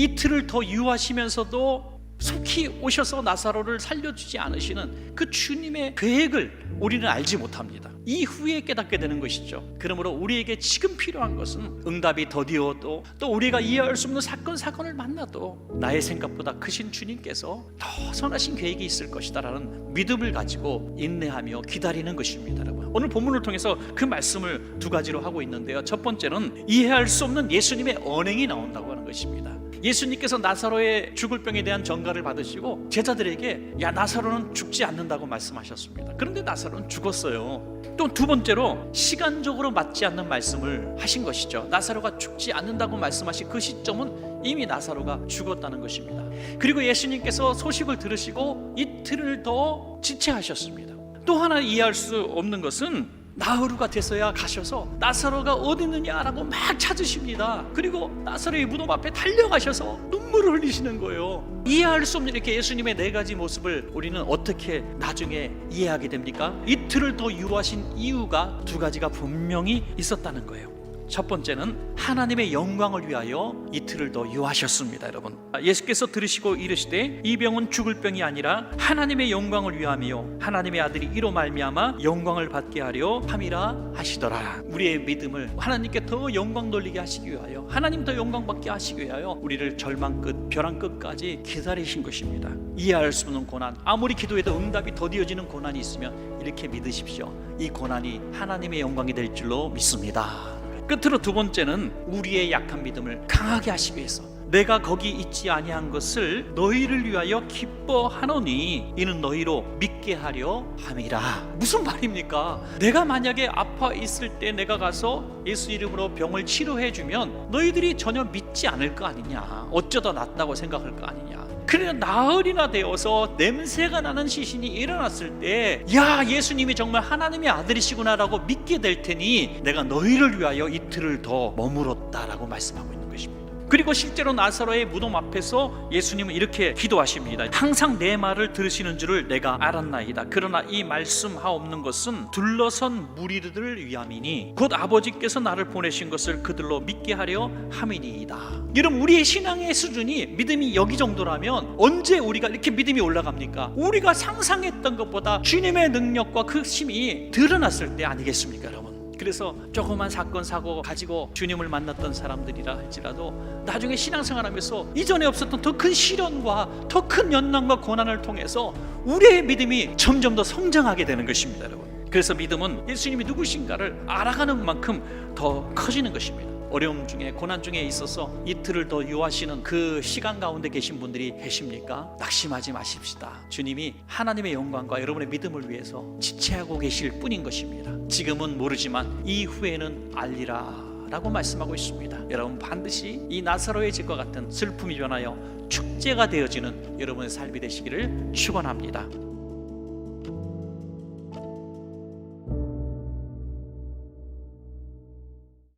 이틀을 더 유하시면서도 속히 오셔서 나사로를 살려주지 않으시는 그 주님의 계획을 우리는 알지 못합니다. 이후에 깨닫게 되는 것이죠. 그러므로 우리에게 지금 필요한 것은 응답이 더디어도 또 우리가 이해할 수 없는 사건을 만나도 나의 생각보다 크신 주님께서 더 선하신 계획이 있을 것이다 라는 믿음을 가지고 인내하며 기다리는 것입니다. 여러분, 오늘 본문을 통해서 그 말씀을 두 가지로 하고 있는데요, 첫 번째는 이해할 수 없는 예수님의 언행이 나온다고 하는 것입니다. 예수님께서 나사로의 죽을 병에 대한 전가를 받으시고 제자들에게 야, 나사로는 죽지 않는다고 말씀하셨습니다. 그런데 나사로는 죽었어요. 또 두 번째로 시간적으로 맞지 않는 말씀을 하신 것이죠. 나사로가 죽지 않는다고 말씀하신 그 시점은 이미 나사로가 죽었다는 것입니다. 그리고 예수님께서 소식을 들으시고 이틀을 더 지체하셨습니다. 또 하나 이해할 수 없는 것은 나흘후가 돼서야 가셔서 나사로가 어디 있느냐라고 막 찾으십니다. 그리고 나사로의 무덤 앞에 달려가셔서 눈물을 흘리시는 거예요. 이해할 수 없는 이렇게 예수님의 네 가지 모습을 우리는 어떻게 나중에 이해하게 됩니까? 이틀을 더 유하신 이유가 두 가지가 분명히 있었다는 거예요. 첫 번째는 하나님의 영광을 위하여 이틀을 더 유하셨습니다. 여러분, 예수께서 들으시고 이르시되 이 병은 죽을 병이 아니라 하나님의 영광을 위함이요 하나님의 아들이 이로 말미암아 영광을 받게 하려 함이라 하시더라. 우리의 믿음을 하나님께 더 영광 돌리게 하시기 위하여, 하나님 더 영광 받게 하시기 위하여 우리를 절망 끝, 벼랑 끝까지 기다리신 것입니다. 이해할 수 없는 고난, 아무리 기도해도 응답이 더디어지는 고난이 있으면 이렇게 믿으십시오. 이 고난이 하나님의 영광이 될 줄로 믿습니다. 끝으로 두 번째는 우리의 약한 믿음을 강하게 하시기 위해서 내가 거기 있지 아니한 것을 너희를 위하여 기뻐하노니 이는 너희로 믿게 하려 함이라. 무슨 말입니까? 내가 만약에 아파 있을 때 내가 가서 예수 이름으로 병을 치료해 주면 너희들이 전혀 믿지 않을 거 아니냐, 어쩌다 낫다고 생각할 거 아니냐. 그러나 나흘이나 되어서 냄새가 나는 시신이 일어났을 때 야, 예수님이 정말 하나님의 아들이시구나라고 믿게 될 테니 내가 너희를 위하여 이틀을 더 머물었다라고 말씀하고 있는 것입니다. 그리고 실제로 나사로의 무덤 앞에서 예수님은 이렇게 기도하십니다. 항상 내 말을 들으시는 줄을 내가 알았나이다. 그러나 이 말씀하옵는 것은 둘러선 무리들을 위함이니 곧 아버지께서 나를 보내신 것을 그들로 믿게 하려 함이니이다. 여러분, 우리의 신앙의 수준이 믿음이 여기 정도라면 언제 우리가 이렇게 믿음이 올라갑니까? 우리가 상상했던 것보다 주님의 능력과 그 힘이 드러났을 때 아니겠습니까, 여러분? 그래서 조그만 사건 사고 가지고 주님을 만났던 사람들이라 할지라도 나중에 신앙생활하면서 이전에 없었던 더 큰 시련과 더 큰 연난과 고난을 통해서 우리의 믿음이 점점 더 성장하게 되는 것입니다, 여러분. 그래서 믿음은 예수님이 누구신가를 알아가는 만큼 더 커지는 것입니다. 어려움 중에, 고난 중에 있어서 이틀을 더 유하시는 그 시간 가운데 계신 분들이 계십니까? 낙심하지 마십시다. 주님이 하나님의 영광과 여러분의 믿음을 위해서 지체하고 계실 뿐인 것입니다. 지금은 모르지만 이후에는 알리라 라고 말씀하고 있습니다. 여러분, 반드시 이 나사로의 집과 같은 슬픔이 변하여 축제가 되어지는 여러분의 삶이 되시기를 축원합니다.